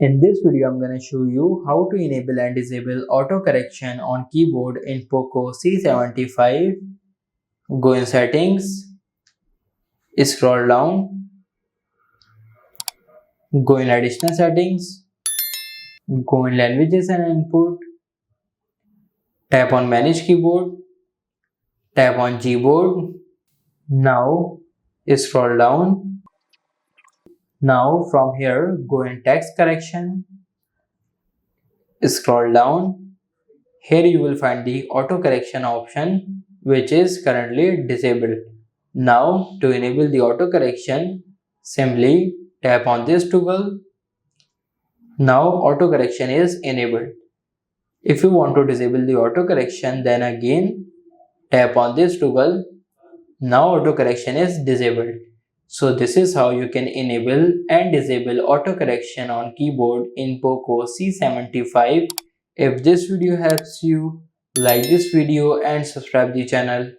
In this video, I'm going to show you how to enable and disable auto correction on keyboard in Poco C75. Go in settings, scroll down, go in additional settings, go in languages and input, tap on manage keyboard, tap on Gboard. Now scroll down. Now from here, go in text correction, scroll down. Here you will find the auto correction option which is currently disabled. Now to enable the auto correction, simply tap on this toggle. Now auto correction is enabled. If you want to disable the auto correction, then again tap on this toggle. Now auto correction is disabled. So this is how you can enable and disable auto correction on keyboard in Poco C75. If this video helps you, like this video and subscribe the channel.